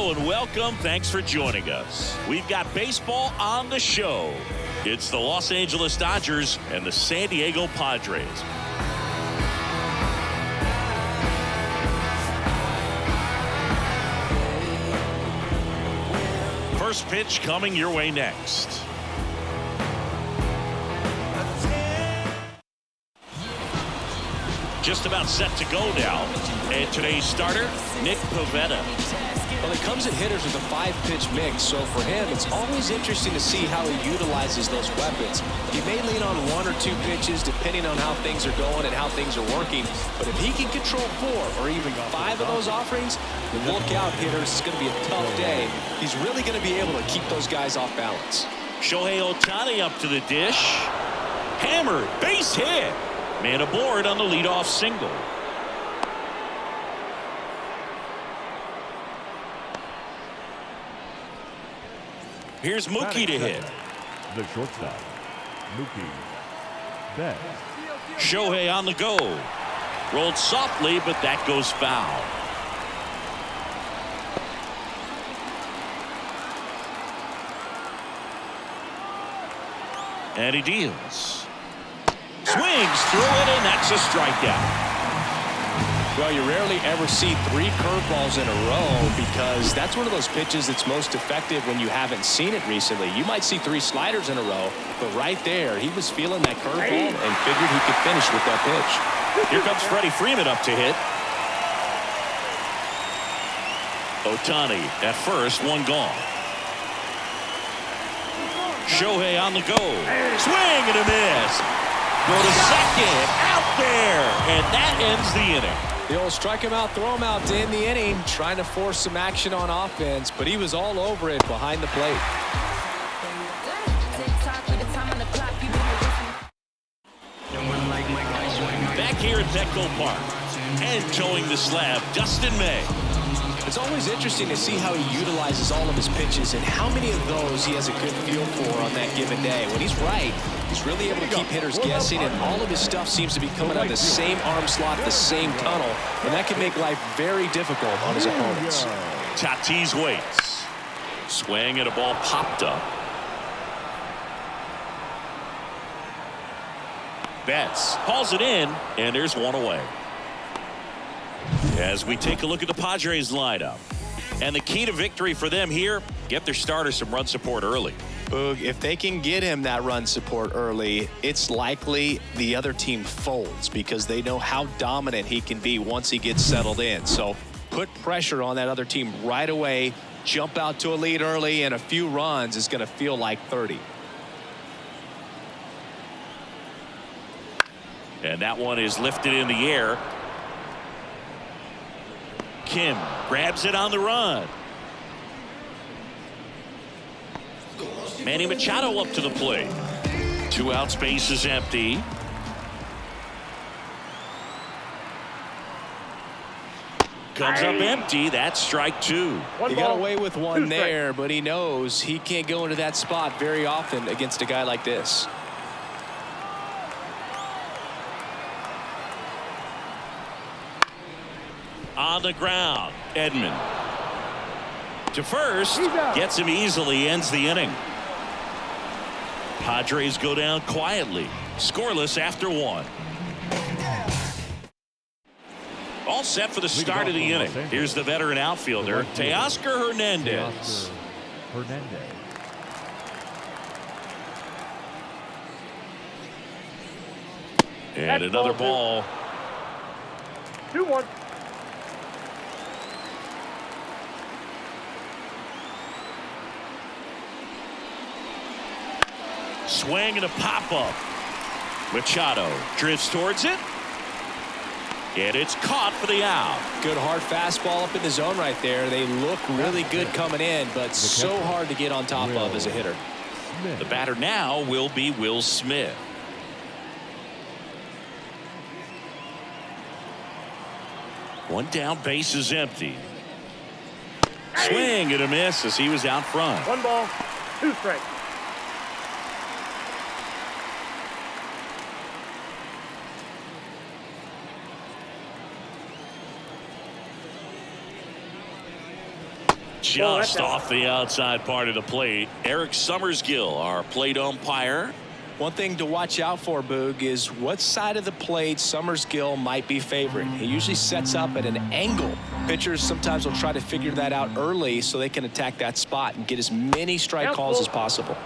Hello and welcome. Thanks for joining us. We've got baseball on the show. It's the Los Angeles Dodgers and the San Diego Padres. First pitch coming your way next. Just about set to go now. And today's starter, Nick Pivetta. Well, he comes at hitters with a 5-pitch mix, so for him, it's always interesting to see how he utilizes those weapons. He may lean on 1 or 2 pitches depending on how things are going and how things are working, but if he can control 4 or even 5 of those offerings, look out, hitters. It's going to be a tough day. He's really going to be able to keep those guys off balance. Shohei Ohtani up to the dish. Hammered, base hit. Man aboard on the leadoff single. Here's Mookie to hit. The shortstop, Mookie Betts. Shohei on the go. Rolled softly, but that goes foul. And he deals. Swings through it, and that's a strikeout. Well, you rarely ever see 3 curveballs in a row because that's one of those pitches that's most effective when you haven't seen it recently. You might see 3 sliders in a row, but right there, he was feeling that curveball and figured he could finish with that pitch. Here comes Freddie Freeman up to hit. Ohtani at first, 1 gone. Shohei on the go. Swing and a miss. Go to second. Out there. And that ends the inning. The old strike him out, throw him out to end the inning, trying to force some action on offense, but he was all over it behind the plate. Back here at Petco Park and towing the slab, Dustin May. It's always interesting to see how he utilizes all of his pitches and how many of those he has a good feel for on that given day. When he's right, he's really able to keep hitters guessing, and all of his stuff seems to be coming on the same arm slot, the same tunnel, and that can make life very difficult on his opponents. Tatis waits. Swing and a ball popped up. Betts hauls it in, and there's 1 away. As we take a look at the Padres lineup. And the key to victory for them here, get their starter some run support early. Boog, if they can get him that run support early, it's likely the other team folds because they know how dominant he can be once he gets settled in. So put pressure on that other team right away, jump out to a lead early, and a few runs is going to feel like 30. And that one is lifted in the air. Kim grabs it on the run. Manny Machado up to the plate. 2 outs, base is empty. Comes up empty. That's strike 2. He got away with 1 there, but he knows he can't go into that spot very often against a guy like this. On the ground, Edman to first, gets him easily, ends the inning. Padres go down quietly, scoreless after 1. All set for the start of the inning. Here's the veteran outfielder, Teoscar Hernandez. And another ball. 2-1. Swing and a pop-up. Machado drifts towards it. And it's caught for the out. Good hard fastball up in the zone right there. They look really good coming in, but so hard to get on top of as a hitter. The batter now will be Will Smith. One down, base is empty. Swing and a miss as he was out front. 1 ball, 2 strikes. Just off the outside part of the plate. Eric Summersgill, our plate umpire. One thing to watch out for, Boog, is what side of the plate Summersgill might be favoring. He usually sets up at an angle. Pitchers sometimes will try to figure that out early so they can attack that spot and get as many strike calls as possible.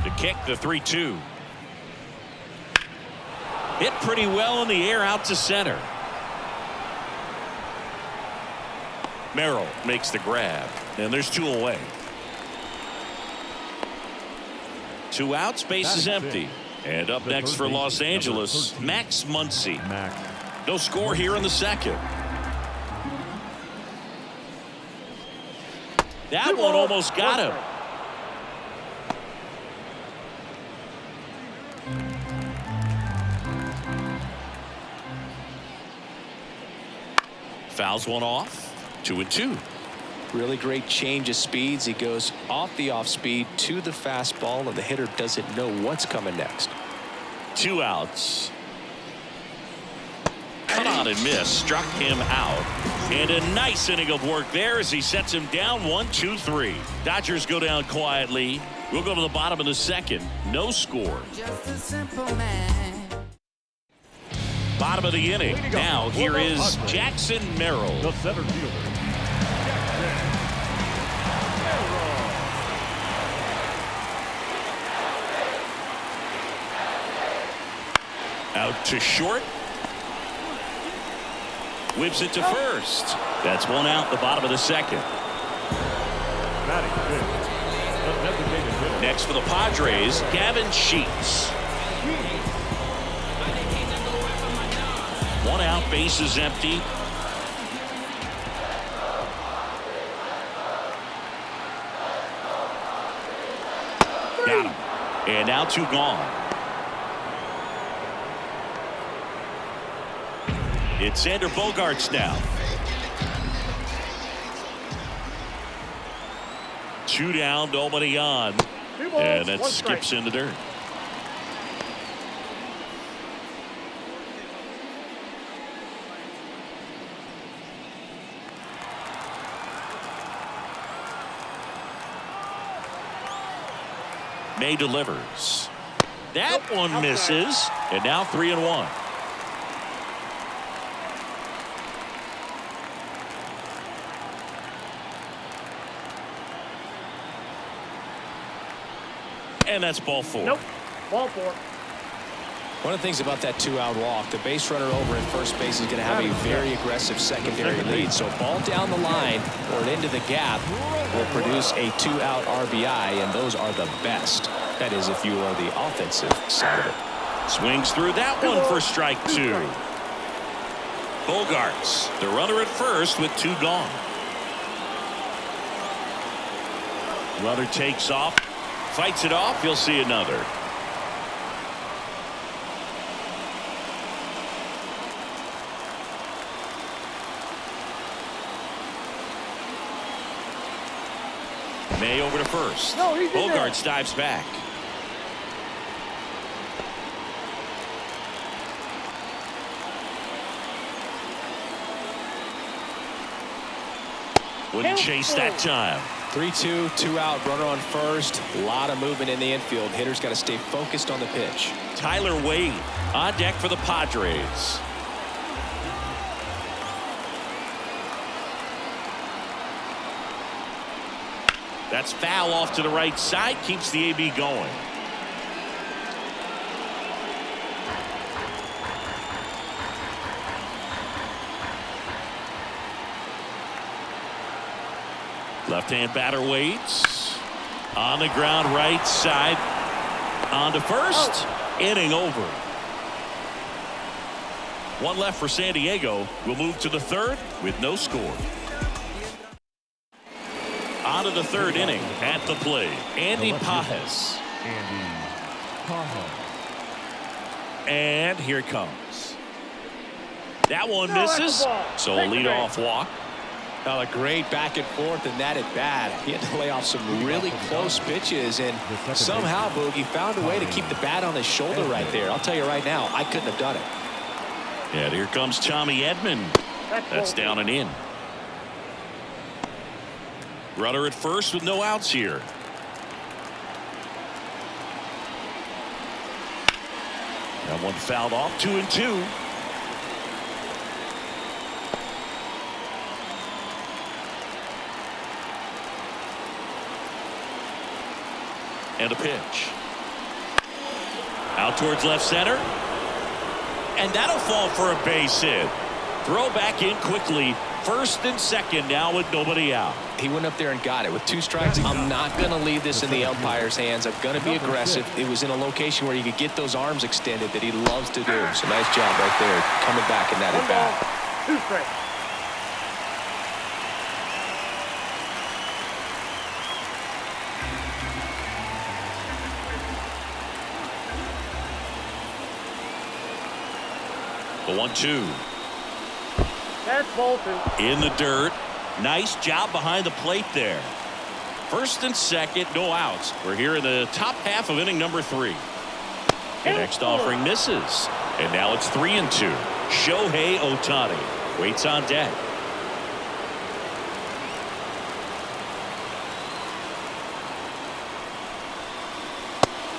The kick, the 3-2. Hit pretty well in the air out to center. Merrill makes the grab, and there's 2 away. 2 outs, base is empty. And up next for Los Angeles, Max Muncy. No score here in the second. That one almost got him. Fouls one off. 2-2. Really great change of speeds. He goes off the off speed to the fastball, and the hitter doesn't know what's coming next. 2 outs. Cut on and miss. Struck him out. And a nice inning of work there as he sets him down 1-2-3. Dodgers go down quietly. We'll go to the bottom of the second. No score. Just a simple man. Bottom of the inning. Now here is Jackson Merrill. The center fielder. Out to short. Whips it to first. That's 1 out, the bottom of the second. Next for the Padres, Gavin Sheets. 1 out, bases empty. Got him. And now 2 gone. It's Xander Bogaerts now. 2 down, nobody on. And that skips in the dirt. May delivers. That one misses. And now 3-1. And that's ball 4. Nope. Ball 4. One of the things about that 2-out walk, the base runner over at first base is going to have a very aggressive secondary lead. So ball down the line or into the gap will produce a 2-out RBI, and those are the best. That is, if you are the offensive side of it. Swings through that one for strike 2. Bogaerts, the runner at first with 2 gone. Runner takes off. Fights it off. You'll see another. May over to first. Bogaerts dives back. Wouldn't chase that time. 3-2, 2-out, runner on first. A lot of movement in the infield. Hitter's got to stay focused on the pitch. Tyler Wade on deck for the Padres. That's foul off to the right side. Keeps the AB going. Left-hand batter waits. On the ground right side. On to first. Inning over. 1 left for San Diego. We'll move to the third with no score. On to the third inning. At the plate, Andy Pages. And here it comes. That one misses. So a leadoff walk. A great back and forth, and that at bat. He had to lay off some really close pitches, and somehow Boogie found a way to keep the bat on his shoulder right there. I'll tell you right now, I couldn't have done it. And here comes Tommy Edman. That's down and in. Runner at first with no outs here. That one fouled off. 2-2. And a pitch. Out towards left center. And that'll fall for a base hit. Throw back in quickly. First and second now with nobody out. He went up there and got it with 2 strikes. I'm not going to leave this in the umpire's hands. I'm going to be aggressive. It was in a location where you could get those arms extended that he loves to do. So nice job right there coming back in that at bat. 2 strikes. The 1-2. That's Bolton. In the dirt. Nice job behind the plate there. First and second, no outs. We're here in the top half of inning number 3. The next offering misses. And now it's 3-2. Shohei Ohtani waits on deck.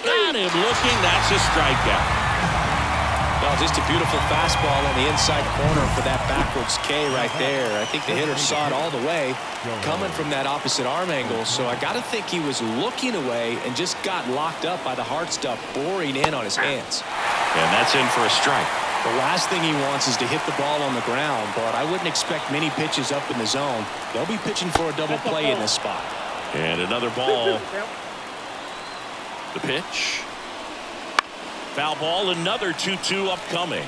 Got him looking. That's a strikeout. Well, just a beautiful fastball on the inside corner for that backwards K right there. I think the hitter saw it all the way coming from that opposite arm angle. So I got to think he was looking away and just got locked up by the hard stuff boring in on his hands. And that's in for a strike. The last thing he wants is to hit the ball on the ground, but I wouldn't expect many pitches up in the zone. They'll be pitching for a double play in this spot. And another ball. The pitch. Foul ball, another 2-2 upcoming.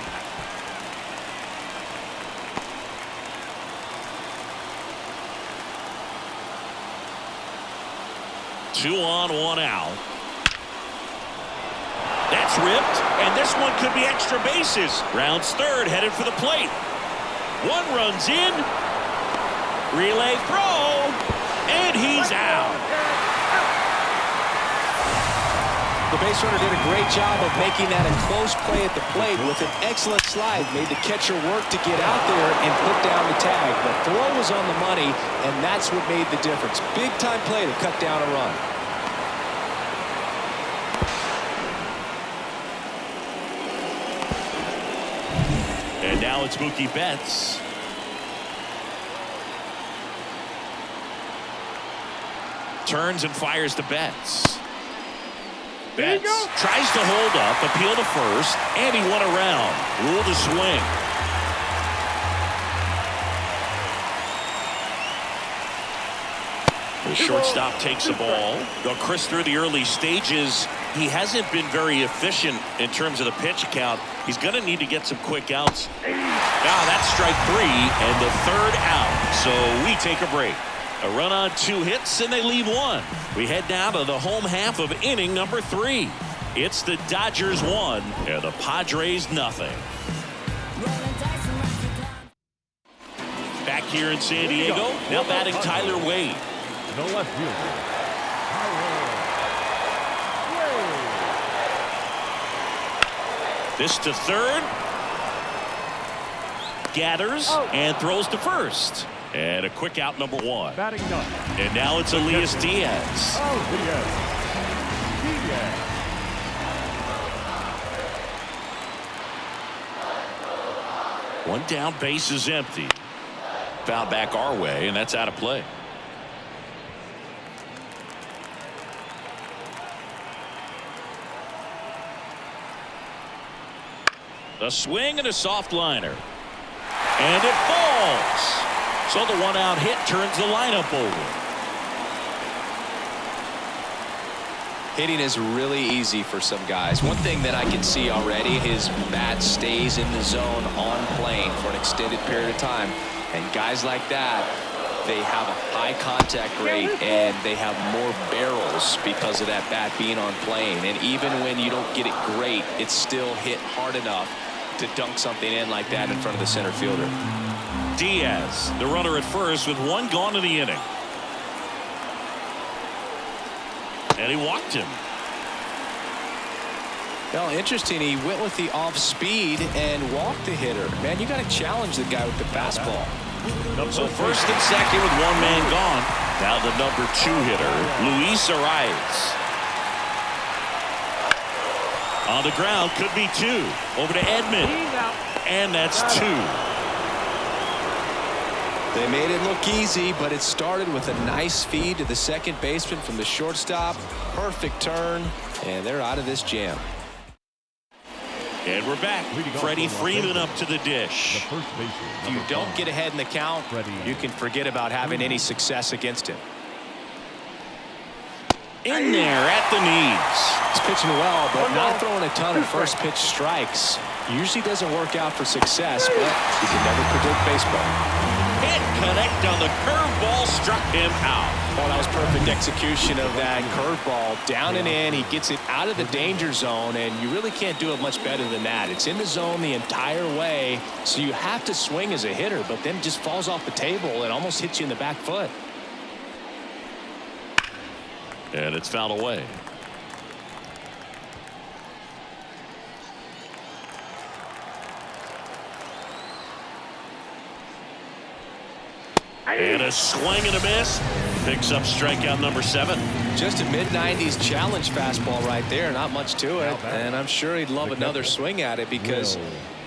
Two on, one out. That's ripped, and this one could be extra bases. Rounds third, headed for the plate. One runs in. Relay throw, and he's out. The base runner did a great job of making that a close play at the plate with an excellent slide. Made the catcher work to get out there and put down the tag. The throw was on the money, and that's what made the difference. Big time play to cut down a run. And now it's Mookie Betts. Turns and fires to Betts. Betts tries to hold up, appeal to first, and he went around. Ruled a swing. The shortstop takes the ball. Well, Chris, through the early stages, he hasn't been very efficient in terms of the pitch count. He's going to need to get some quick outs. Now that's strike 3 and the third out. So we take a break. A run on 2 hits and they leave 1. We head down to the home half of inning number 3. It's the Dodgers 1 and the Padres nothing. Back here in San Diego, now batting Tyler Wade. The left fielder, This to third. Gathers and throws to first. And a quick out, number 1. batting ninth. And now it's Elias Diaz. Diaz. One down, base is empty. Foul back our way, and that's out of play. A swing and a soft liner. And it falls. So the 1-out hit turns the lineup over. Hitting is really easy for some guys. One thing that I can see already, his bat stays in the zone on plane for an extended period of time. And guys like that, they have a high contact rate and they have more barrels because of that bat being on plane. And even when you don't get it great, it's still hit hard enough to dunk something in like that in front of the center fielder. Diaz, the runner at first with 1 gone in the inning. And he walked him. Well, interesting. He went with the off speed and walked the hitter. Man, you got to challenge the guy with the fastball. So first and second with one man gone. Now the number 2 hitter, Luis Arias. On the ground, could be 2. Over to Edman. And that's 2. They made it look easy, but it started with a nice feed to the second baseman from the shortstop. Perfect turn, and they're out of this jam. And we're back. Freddie Freeman up to the dish. If you don't get ahead in the count, you can forget about having any success against him. In there at the knees. He's pitching well, but not throwing a ton of first pitch strikes. Usually doesn't work out for success, but you can never predict baseball. Can't connect on the curveball, struck him out. Well, that was perfect execution of that curveball. Down and in, he gets it out of the danger zone, and you really can't do it much better than that. It's in the zone the entire way, so you have to swing as a hitter, but then it just falls off the table and almost hits you in the back foot. And it's fouled away. And a swing and a miss. Picks up strikeout number 7. Just a mid-90s challenge fastball right there. Not much to it. And I'm sure he'd love another swing at it because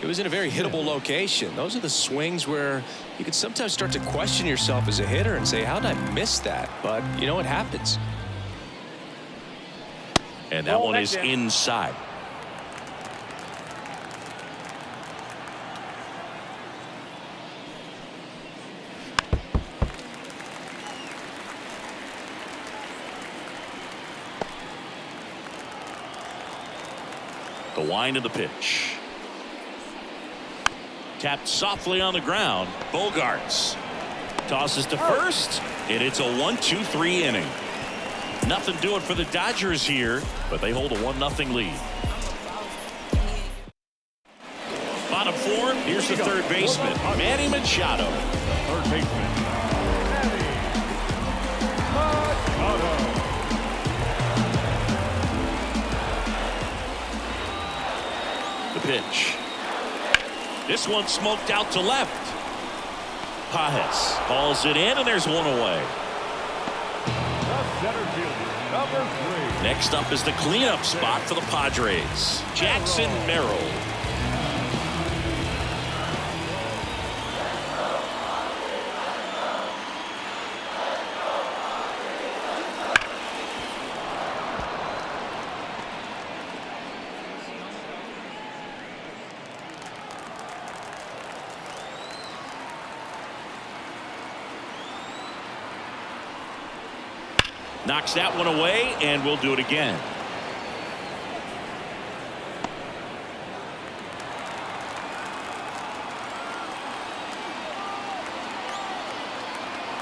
it was in a very hittable location. Those are the swings where you can sometimes start to question yourself as a hitter and say, how did I miss that? But, you know, it happens. And that one is inside. The wind of the pitch. Tapped softly on the ground. Bogarts tosses to first, and it's a 1-2-3 inning. Nothing doing for the Dodgers here, but they hold a 1-0 lead. Bottom 4, here's the third baseman, Manny Machado. Third baseman, Manny Machado. The pitch. This one smoked out to left. Pajes hauls it in, and there's one away. Center fielder, number 3. Next up is the cleanup spot for the Padres, Jackson Merrill. Knocks that one away, and we'll do it again.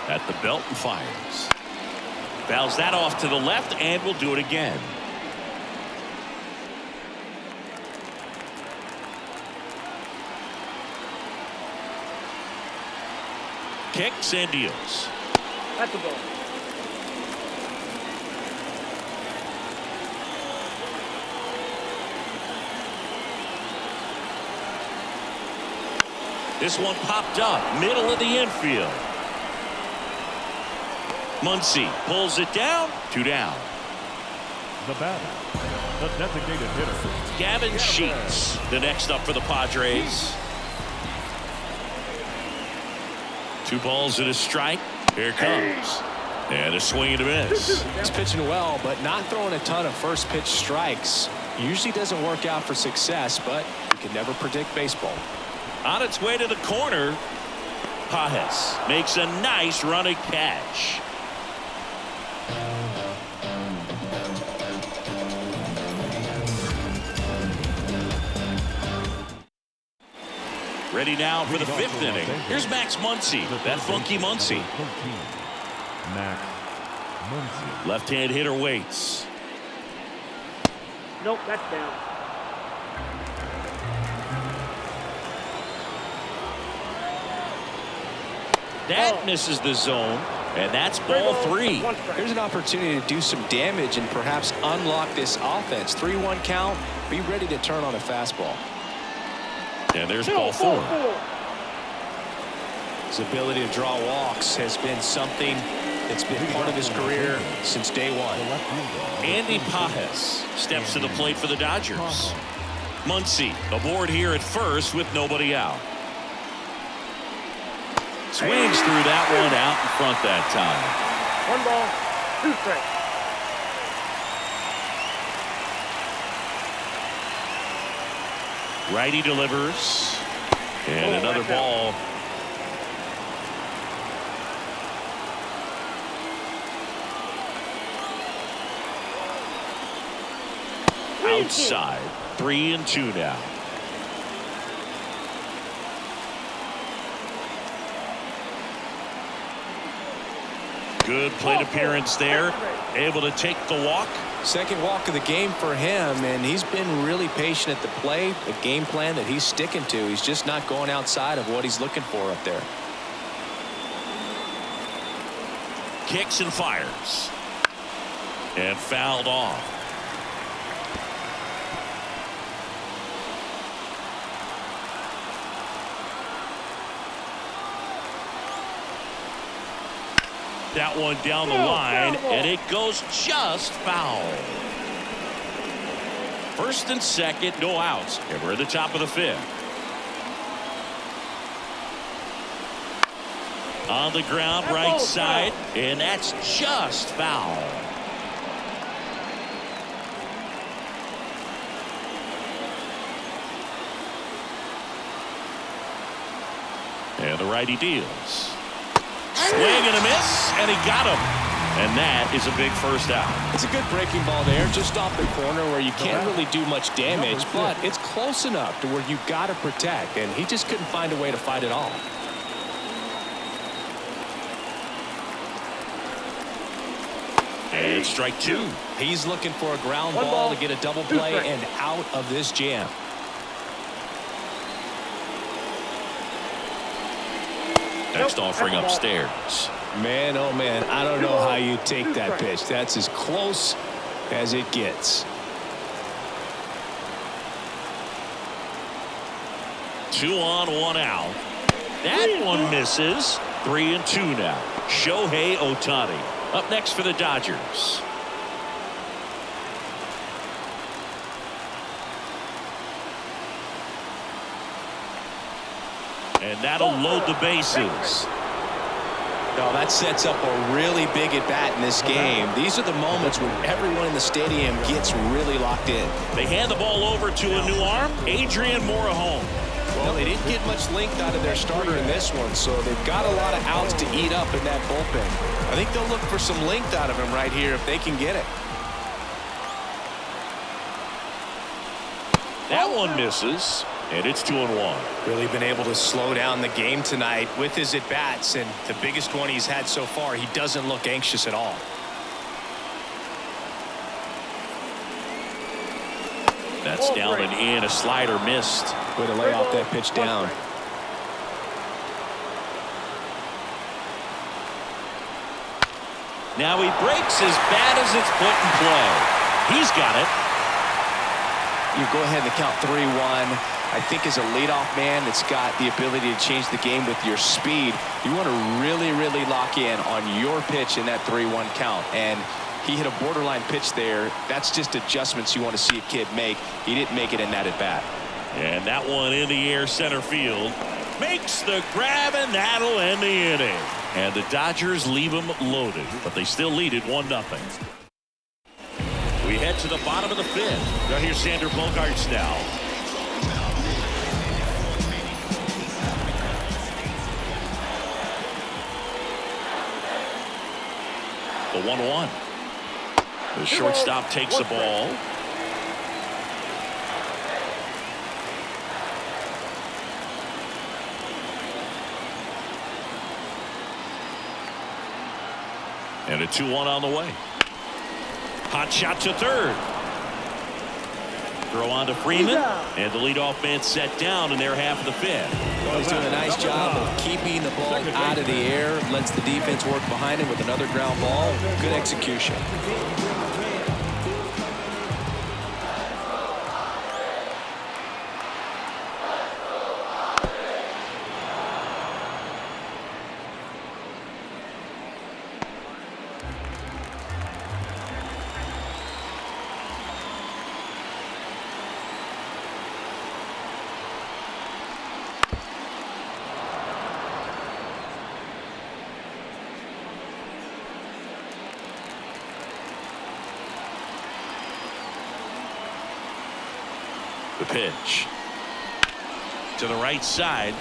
At the belt and fires. Fouls that off to the left, and we'll do it again. Kicks and deals. That's a ball. This one popped up, middle of the infield. Muncy pulls it down, 2 down. The batter, the designated hitter, Gavin Sheets, the next up for the Padres. 2 balls and a strike. Here it comes. And a swing and a miss. He's pitching well, but not throwing a ton of first pitch strikes. Usually doesn't work out for success, but you can never predict baseball. On its way to the corner, Pajes makes a nice running catch. Ready now for the 5th inning. Here's Max Muncy, that funky Muncy. Max Muncy. Left-hand hitter waits. Nope, that's down. That misses the zone. And that's ball 3. Here's an opportunity to do some damage and perhaps unlock this offense. 3-1 count. Be ready to turn on a fastball. And there's ball 4. His ability to draw walks has been something that's been part of his career since day one. Andy Pajes steps to the plate for the Dodgers. Muncy aboard here at first with nobody out. Swings through that one out in front that time. 1 ball, 2 strikes. Righty delivers. And another ball. Outside. 3-2 now. Good plate appearance there. Able to take the walk. Second walk of the game for him, and he's been really patient at the plate. A game plan that he's sticking to. He's just not going outside of what he's looking for up there. Kicks and fires. And fouled off. That one down the line, and it goes just foul. First and second, no outs, and we're at the top of the 5th. On the ground, right side, and that's just foul. And the righty deals. Swing and a miss, and he got him. And that is a big first out. It's a good breaking ball there, just off the corner where you can't really do much damage, but it's close enough to where you've got to protect, and he just couldn't find a way to fight it off. And strike 2. He's looking for a ground ball to get a double play and out of this jam. Next offering upstairs. Man, oh man, I don't know how you take that pitch. That's as close as it gets. 2 on, 1 out. That one misses. 3-2 now. Shohei Ohtani up next for the Dodgers. And that'll load the bases. No, that sets up a really big at bat in this game. These are the moments when everyone in the stadium gets really locked in. They hand the ball over to a new arm, Adrian Morejon. Well, they didn't get much length out of their starter in this one, so they've got a lot of outs to eat up in that bullpen. I think they'll look for some length out of him right here if they can get it. That one misses, and it's 2-1. Really been able to slow down the game tonight with his at-bats, and the biggest one he's had so far, he doesn't look anxious at all. That's down and in. A slider missed. Way to lay off that pitch down. Now he breaks as bad as it's put in play. He's got it. You go ahead and count 3-1. I think as a leadoff man that's got the ability to change the game with your speed, you want to really, really lock in on your pitch in that 3-1 count. And he hit a borderline pitch there. That's just adjustments you want to see a kid make. He didn't make it in that at bat. And that one in the air center field makes the grab, and that'll end the inning. And the Dodgers leave them loaded, but they still lead it 1-0. We head to the bottom of the 5th. Now here's Xander Bogaerts now. The 1-1. The shortstop takes the ball. And a 2-1 on the way. Hot shot to third. Throw on to Freeman, and the leadoff man set down in their half of the fifth. Well, he's doing a nice job of keeping the ball out of the air, lets the defense work behind him with another ground ball. Good execution. The pitch to the right side.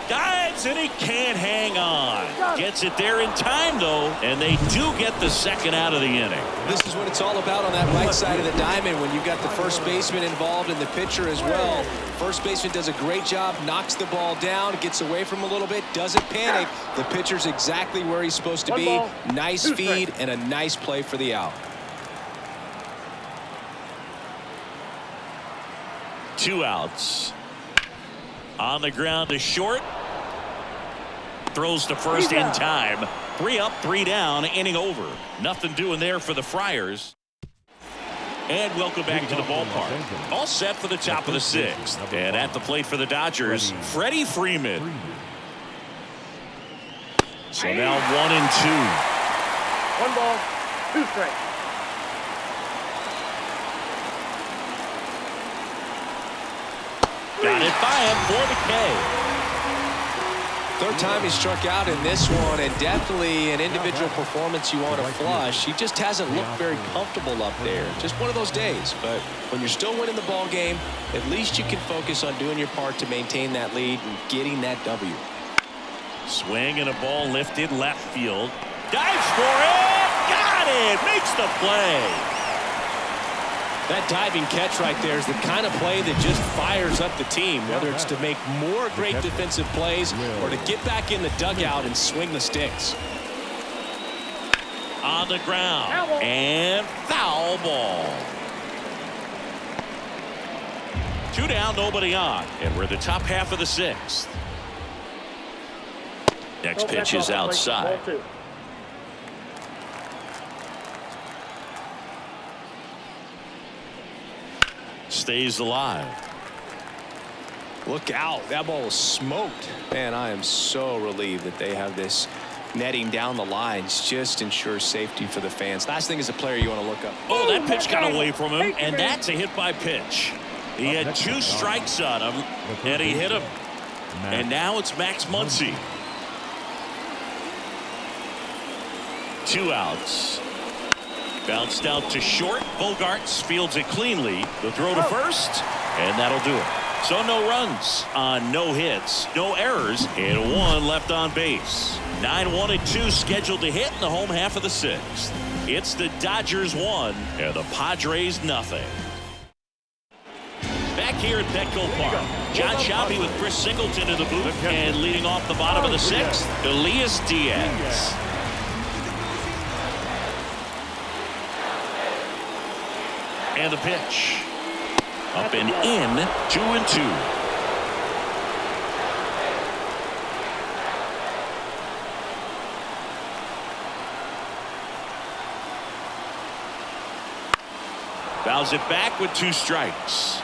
Dives, and he can't hang on. Gets it there in time, though, and they do get the second out of the inning. This is what it's all about on that right side of the diamond when you've got the first baseman involved and the pitcher as well. First baseman does a great job, knocks the ball down, gets away from him a little bit, doesn't panic. The pitcher's exactly where he's supposed to be. Nice feed and a nice play for the out. 2 outs. On the ground to short. Throws to first in time. 3 up, 3 down, inning over. Nothing doing there for the Friars. And welcome back to the ballpark. All set for the top of the 6th. And at the plate for the Dodgers, Freddie Freeman. So now 1 and 2. 1 ball, 2 strikes. Got it by him for the K. Third time he struck out in this one, and definitely an individual performance you want to flush. He just hasn't looked very comfortable up there. Just one of those days. But when you're still winning the ball game, at least you can focus on doing your part to maintain that lead and getting that W. Swing and a ball lifted left field. Dives for it. Got it. Makes the play. That diving catch right there is the kind of play that just fires up the team, whether it's to make more great defensive plays or to get back in the dugout and swing the sticks. On the ground. And foul ball. 2 down, nobody on. And we're the top half of the 6th. Next pitch is outside. Stays alive. Look out. That ball was smoked. Man, I am so relieved that they have this netting down the lines. Just ensures safety for the fans. Last thing as a player you want to look up. Oh, that pitch got away from him, and that's a hit by pitch. He had 2 strikes on him, and he hit him. And now it's Max Muncy. 2 outs. Bounced out to short. Bogarts fields it cleanly. The throw to first, and that'll do it. So no runs on no hits, no errors, and 1 left on base. 9-1 and 2 scheduled to hit in the home half of the 6th. It's the Dodgers 1 and the Padres nothing. Back here at Petco Park, John Sciambi with Chris Singleton in the booth, and leading off the bottom of the 6th, Elias Diaz. And the pitch. Up and in, 2-2. Fouls it back with 2 strikes.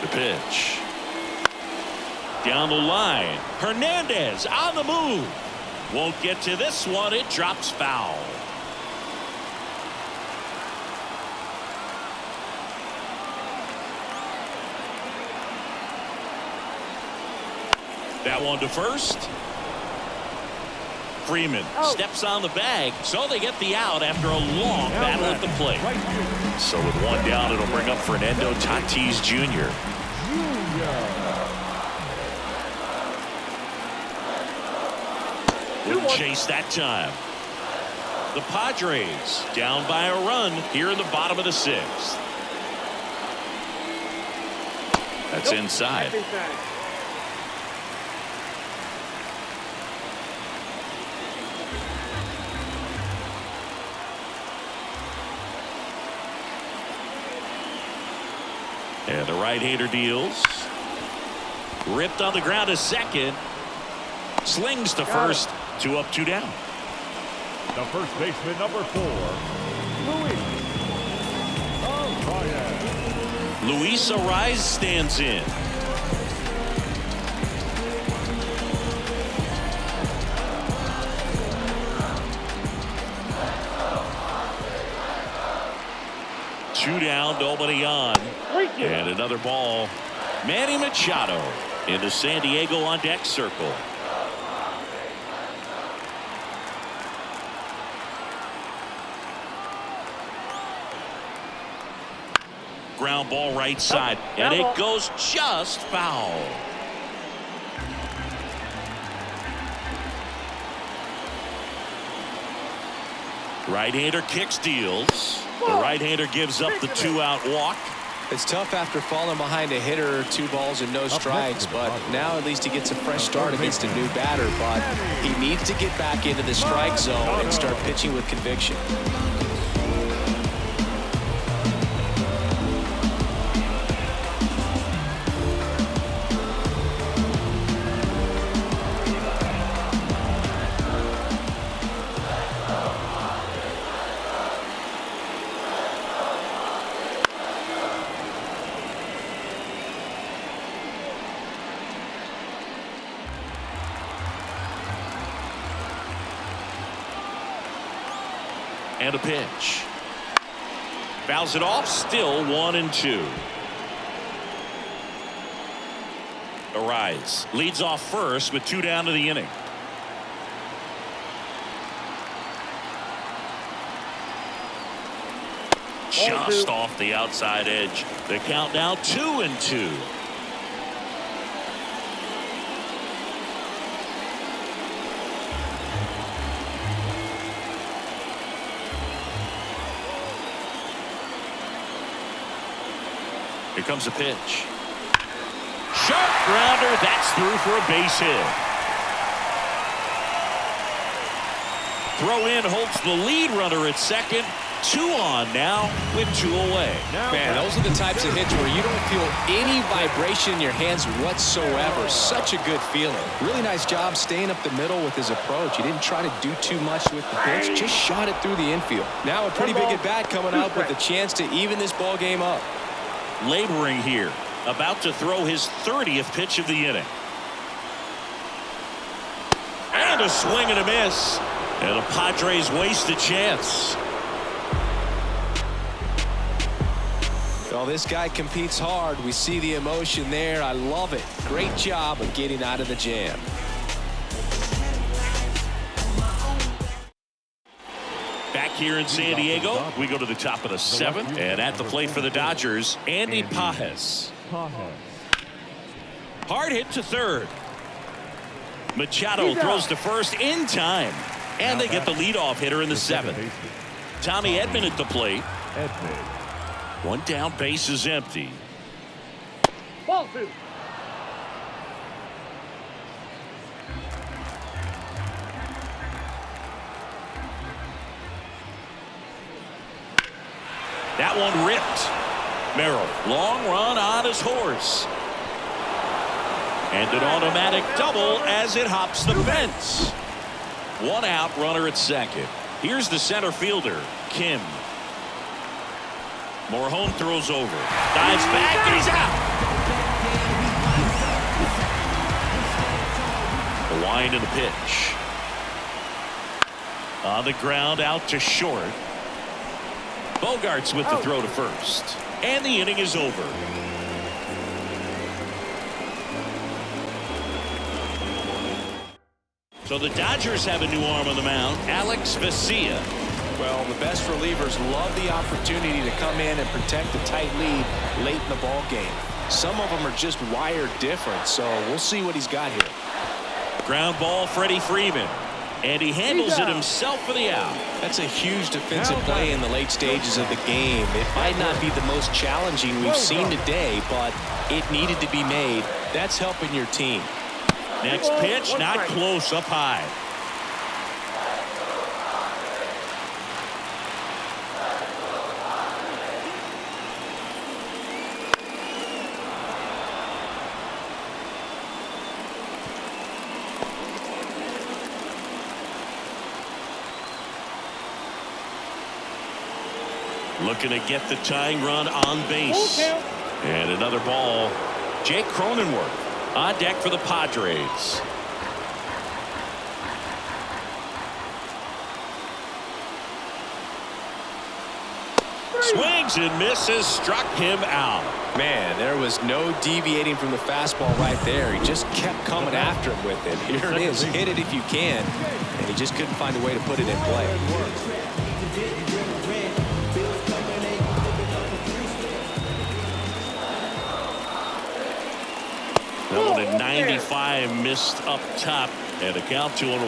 The pitch. Down the line. Hernandez on the move. Won't get to this one. It drops foul. That one to first. Freeman steps on the bag, so they get the out after a long battle at the plate. So with 1 down, it'll bring up Fernando Tatis Jr. Wouldn't chase that time. The Padres down by a run here in the bottom of the 6th. That's inside. And the right-hander deals. Ripped on the ground to second. Slings to first. 2 up, 2 down. The first baseman, number 4, Luis Ariz stands in. Two down, nobody on. And another ball. Manny Machado into San Diego on deck circle. Ground ball right side, and it goes just foul. Right-hander kicks, deals. The right-hander gives up the 2-out walk. It's tough after falling behind a hitter, 2 balls and no strikes, but now at least he gets a fresh start against a new batter. But he needs to get back into the strike zone and start pitching with conviction. And a pitch. Fouls it off, still 1-2. Ariz leads off first with 2 down to the inning. Just off the outside edge. The count now 2-2. Here comes a pitch. Sharp grounder. That's through for a base hit. Throw in holds the lead runner at second. 2 on now with 2 away. Man, those are the types of hits where you don't feel any vibration in your hands whatsoever. Such a good feeling. Really nice job staying up the middle with his approach. He didn't try to do too much with the pitch. Just shot it through the infield. Now a pretty big at bat coming up with a chance to even this ball game up. Laboring here, about to throw his 30th pitch of the inning. And a swing and a miss. And the Padres waste a chance. Well, this guy competes hard. We see the emotion there. I love it. Great job of getting out of the jam. Back here in San Diego, we go to the top of the 7th, and at the plate for the Dodgers, Andy Pages. Hard hit to third. Machado throws to first in time, and they get the leadoff hitter in the 7th. Tommy Edman at the plate. 1 down, base is empty. Ball 2. That one ripped. Merrill, long run on his horse. And an automatic double as it hops the fence. 1 out, runner at second. Here's the center fielder, Kim. Morhone throws over. Dives back, and he's out. The wind of the pitch. On the ground, out to short. Bogarts with the throw to first. And the inning is over. So the Dodgers have a new arm on the mound, Alex Vesia. Well, the best relievers love the opportunity to come in and protect a tight lead late in the ball game. Some of them are just wired different, so we'll see what he's got here. Ground ball, Freddie Freeman. And he handles it himself for the out. That's a huge defensive play in the late stages of the game. It might not be the most challenging we've seen today, but it needed to be made. That's helping your team. Next pitch, not close, up high. Looking to get the tying run on base. And another ball. Jake Cronenworth on deck for the Padres. Swings and misses, struck him out. Man, there was no deviating from the fastball right there. He just kept coming after him with it. Here it is, hit it if you can. And he just couldn't find a way to put it in play. That one at 95, missed up top, and a count 2-1.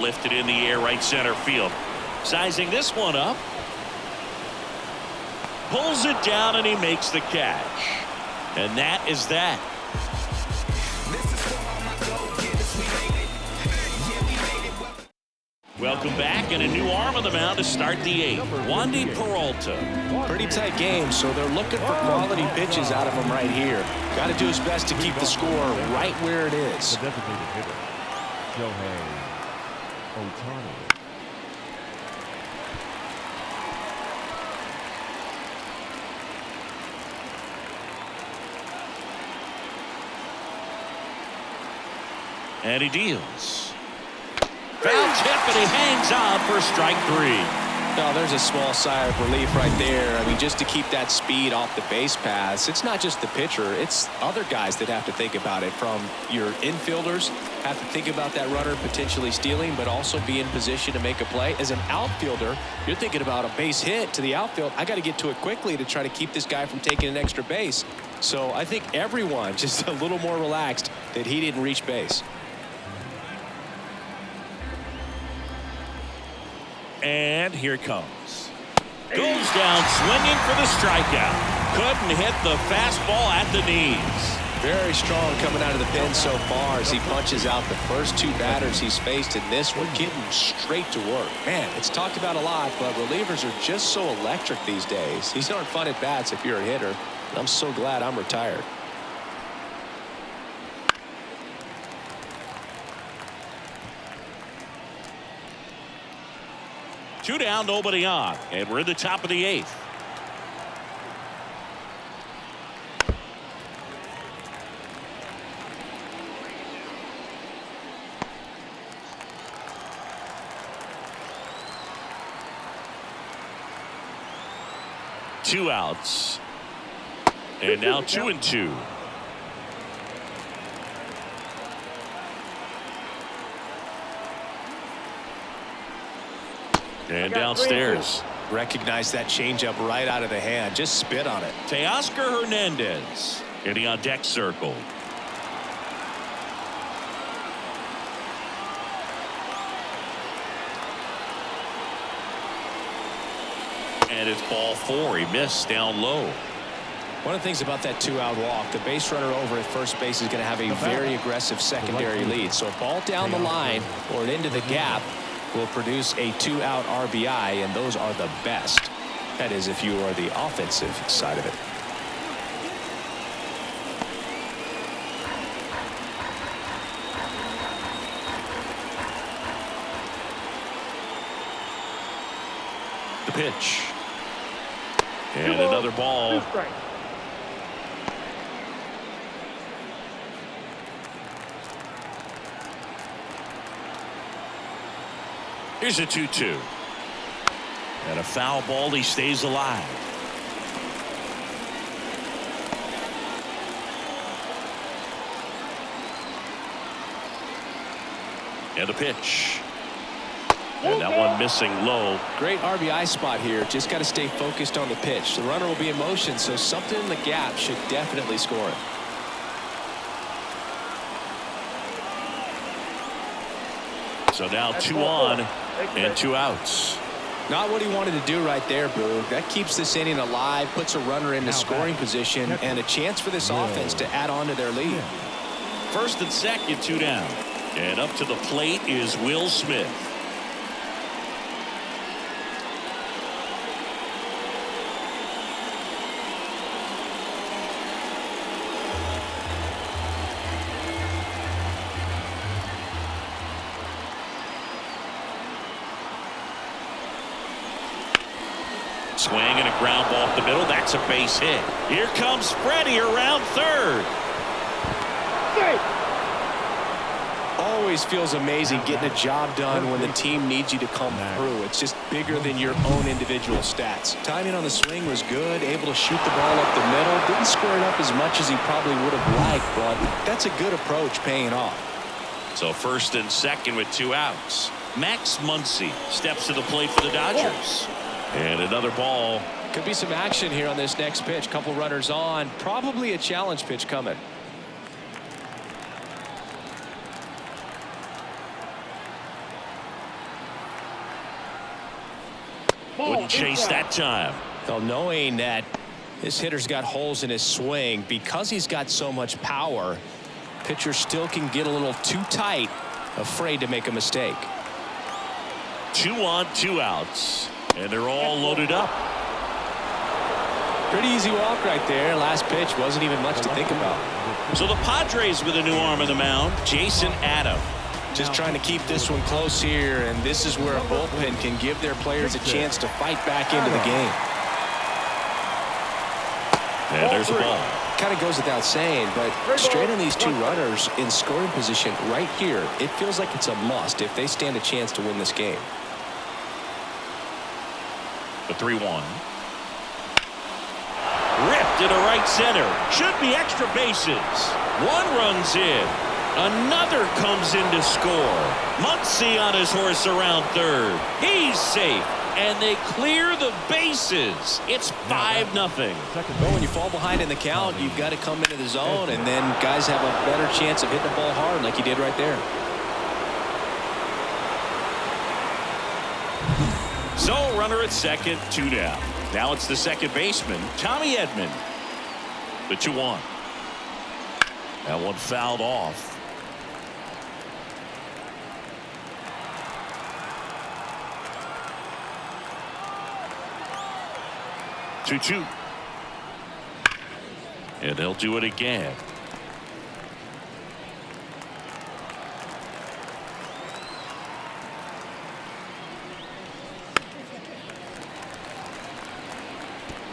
Lifted in the air, right center field. Sizing this one up. Pulls it down, and he makes the catch. And that is that. Welcome back, and a new arm on the mound to start the 8th. Wandy Peralta. Pretty tight game, so they're looking for quality pitches out of him right here. Got to do his best to keep the score right where it is. The designated hitter, Shohei Ohtani. And he deals. Foul tip, and he hangs on for strike 3. No, there's a small sigh of relief right there. I mean, just to keep that speed off the base paths. It's not just the pitcher. It's other guys that have to think about it. From your infielders have to think about that runner potentially stealing, but also be in position to make a play. As an outfielder, you're thinking about a base hit to the outfield. I got to get to it quickly to try to keep this guy from taking an extra base. So I think everyone just a little more relaxed that he didn't reach base. And here it comes. Goes down swinging for the strikeout. Couldn't hit the fastball at the knees. Very strong coming out of the pen so far as he punches out the first 2 batters he's faced in this one, getting straight to work. Man, it's talked about a lot, but relievers are just so electric these days. These aren't fun at bats if you're a hitter. I'm so glad I'm retired. Two down, nobody on, and we're in the top of the 8th. Two outs, and now 2-2. And downstairs. Recognize that changeup right out of the hand. Just spit on it. Teoscar Hernandez getting on deck circle. And it's ball 4. He missed down low. One of the things about that 2-out walk, the base runner over at first base is going to have a very aggressive secondary lead. So a ball down the line or into the gap will produce a 2-out RBI, and those are the best. That is, if you are the offensive side of it. The pitch. And another ball. Here's a 2-2. And a foul ball. He stays alive. And the pitch. And that one missing low. Great RBI spot here. Just got to stay focused on the pitch. The runner will be in motion, so something in the gap should definitely score it. So now 2 on and 2 outs. Not what he wanted to do right there, Boog. That keeps this inning alive, puts a runner into scoring position, and a chance for this offense to add on to their lead. First and second, 2 down. And up to the plate is Will Smith. Swing and a ground ball up the middle. That's a base hit. Here comes Freddie around third. Always feels amazing getting a job done when the team needs you to come through. It's just bigger than your own individual stats. Timing on the swing was good, able to shoot the ball up the middle. Didn't square it up as much as he probably would have liked, but that's a good approach paying off. So first and second with 2 outs. Max Muncy steps to the plate for the Dodgers. And another ball. Could be some action here on this next pitch. Couple runners on. Probably a challenge pitch coming. Wouldn't chase that time. Well, knowing that this hitter's got holes in his swing, because he's got so much power, pitcher still can get a little too tight, afraid to make a mistake. 2 on, 2 outs. And they're all loaded up. Pretty easy walk right there. Last pitch wasn't even much to think about. So the Padres with a new arm on the mound, Jason Adam. Just trying to keep this one close here, and this is where a bullpen can give their players a chance to fight back into the game. And there's a ball. Kind of goes without saying, but straight on these 2 runners in scoring position right here, it feels like it's a must if they stand a chance to win this game. The 3-1. Ripped into right center. Should be extra bases. 1 runs in. Another comes in to score. Muncy on his horse around third. He's safe. And they clear the bases. It's 5-0. Well, when you fall behind in the count, you've got to come into the zone, and then guys have a better chance of hitting the ball hard like he did right there. So runner at second, 2 down. Now it's the second baseman, Tommy Edman. The 2-1. That one fouled off. Two. And they'll do it again.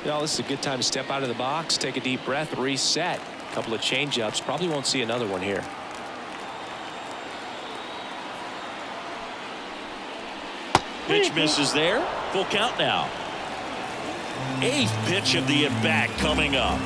Well, this is a good time to step out of the box, take a deep breath, reset. A couple of change-ups. Probably won't see another one here. Pitch misses there. Full count now. 8th pitch of the at-bat coming up.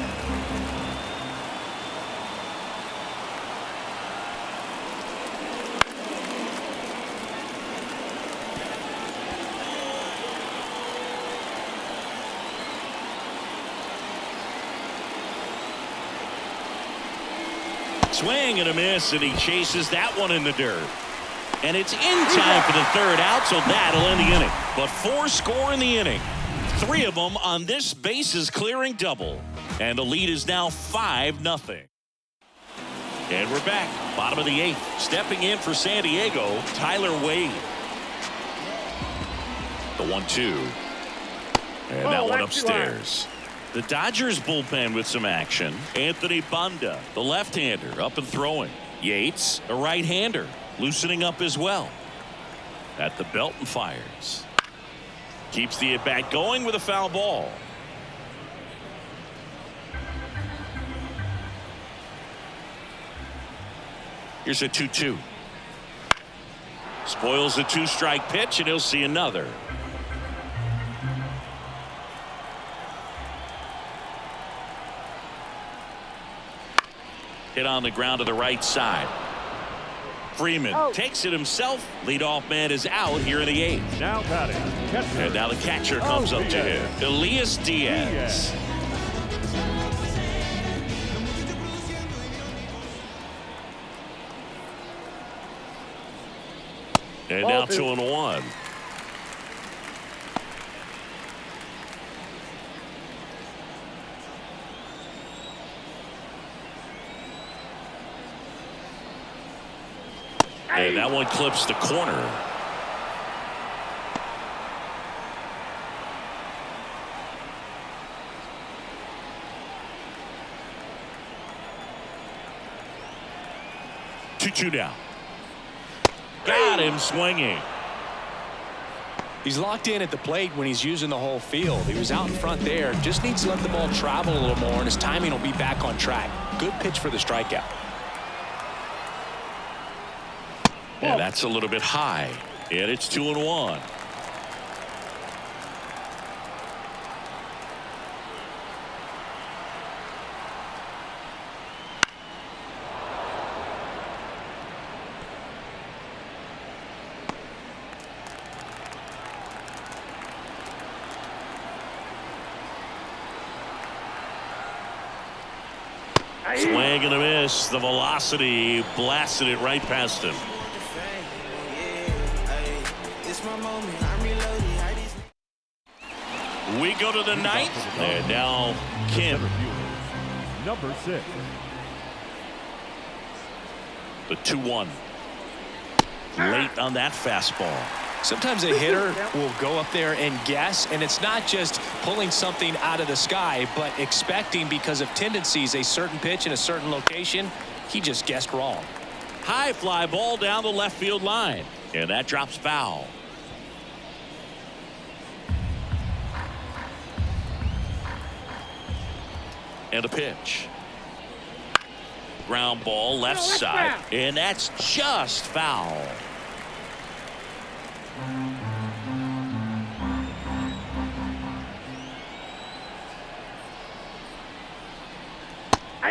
Swing and a miss, and he chases that one in the dirt. And it's in time for the 3rd out, so that'll end the inning. But 4 score in the inning. 3 of them on this bases clearing double. And the lead is now 5-0. And we're back. Bottom of the 8th. Stepping in for San Diego, Tyler Wade. The 1-2. And that one upstairs. The Dodgers bullpen with some action. Anthony Banda, the left-hander, up and throwing. Yates, a right-hander, loosening up as well. At the belt and fires. Keeps the at-bat going with a foul ball. Here's a 2-2. Spoils the 2-strike pitch, and he'll see another. Hit on the ground to the right side. Freeman takes it himself. Leadoff man is out here in the 8th. Now batting, catcher. And now the catcher comes up to him. Elias Diaz. And now 2-1. And that one clips the corner. Two down. Got him swinging. He's locked in at the plate when he's using the whole field. He was out in front there. Just needs to let the ball travel a little more, and his timing will be back on track. Good pitch for the strikeout. And that's a little bit high. And it's 2-1. Swing and a miss. The velocity blasted it right past him. We go to the 9th, and now Kim. Number 6. The 2-1. Late on that fastball. Sometimes a hitter will go up there and guess, and it's not just pulling something out of the sky, but expecting because of tendencies a certain pitch in a certain location. He just guessed wrong. High fly ball down the left field line, and that drops foul. And a pitch. Ground ball left side, and that's just foul.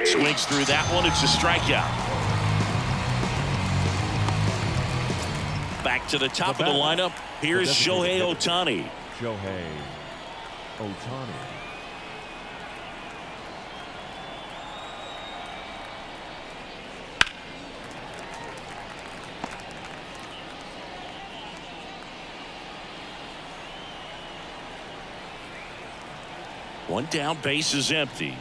Swings through that one. It's a strikeout. Back to the top of the lineup. Here's Shohei Ohtani. Shohei Ohtani. One down, base is empty.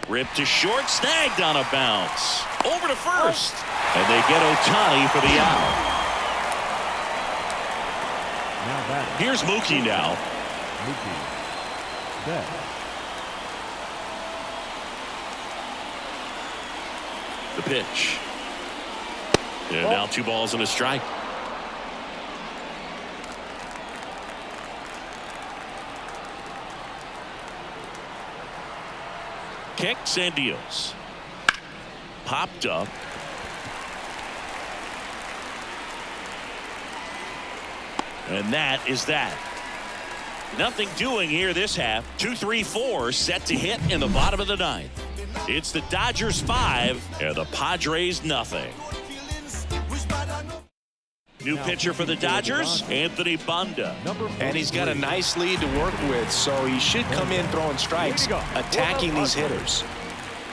Ripped to short, snagged on a bounce. Over to first. And they get Ohtani for the out. Now batting. Here's Mookie now. Mookie Betts. The pitch. And now 2 balls and a strike. Kicks and deals. Popped up. And that is that. Nothing doing here this half. 2-3-4 set to hit in the bottom of the 9th. It's the Dodgers 5 and the Padres nothing. New pitcher for the Dodgers, Anthony Banda. And he's got a nice lead to work with, so he should come in throwing strikes, attacking these hitters.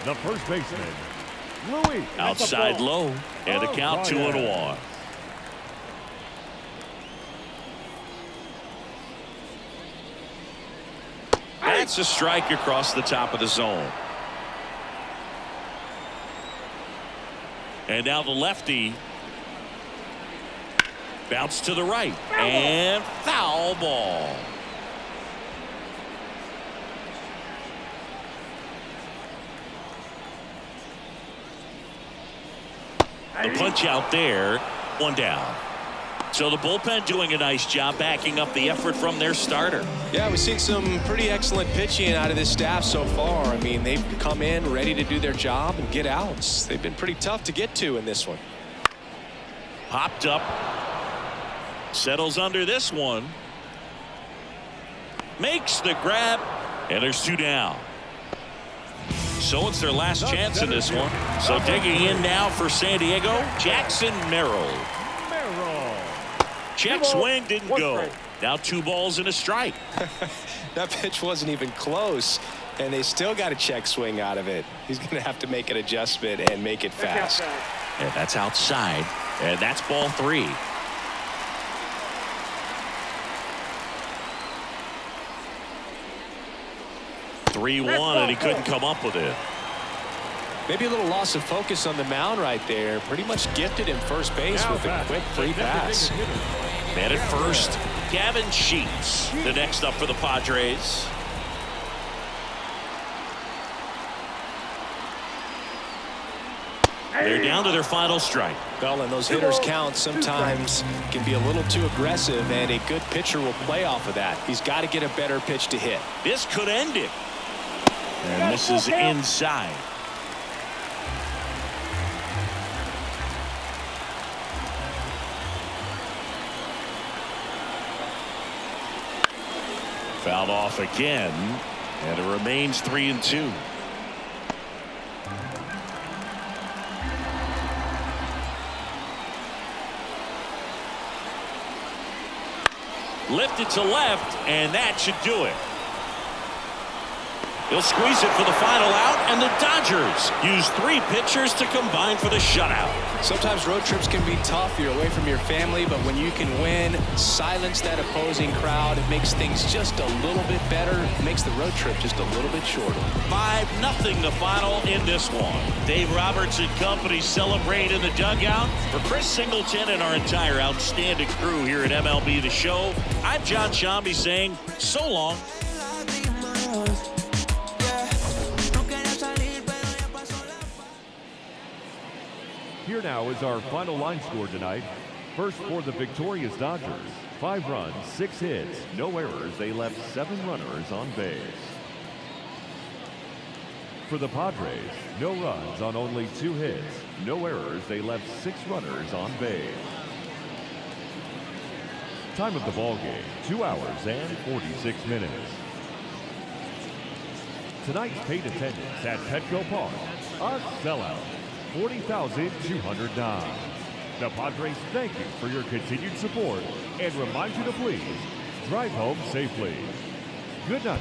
The first baseman, Louis. Outside low, and the count 2-1. That's a strike across the top of the zone. And now the lefty. Bounce to the right. And foul ball. The punch out there. 1 down. So the bullpen doing a nice job backing up the effort from their starter. Yeah, we've seen some pretty excellent pitching out of this staff so far. I mean, they've come in ready to do their job and get outs. They've been pretty tough to get to in this one. Popped up. Settles under this one. Makes the grab. And there's 2 down. So it's their last chance in this one. So digging in now for San Diego, Jackson Merrill. Check swing, didn't go. Now 2 balls and a strike. That pitch wasn't even close, and they still got a check swing out of it. He's going to have to make an adjustment and make it fast. And that's outside, and that's ball 3. (3-1), and he couldn't come up with it. Maybe a little loss of focus on the mound right there. Pretty much gifted him first base with a quick free pass. Man at first, Gavin Sheets, the next up for the Padres. They're down to their final strike. Well, and those hitters count sometimes can be a little too aggressive, and a good pitcher will play off of that. He's got to get a better pitch to hit. This could end it. And this is inside. Fouled off again, and it remains 3-2. Lifted to left, and that should do it. He'll squeeze it for the final out, and the Dodgers use 3 pitchers to combine for the shutout. Sometimes road trips can be tough. You're away from your family, but when you can win, silence that opposing crowd, it makes things just a little bit better. It makes the road trip just a little bit shorter. 5-0 the final in this one. Dave Roberts and company celebrate in the dugout. For Chris Singleton and our entire outstanding crew here at MLB The Show, I'm John Shambi saying so long. Here now is our final line score tonight. First for the victorious Dodgers, 5 runs, 6 hits, no errors. They left 7 runners on base. For the Padres, no runs on only 2 hits, no errors. They left 6 runners on base. Time of the ball game, 2 hours and 46 minutes. Tonight's paid attendance at Petco Park, a sellout. 40,209. The Padres thank you for your continued support and remind you to please drive home safely. Good night.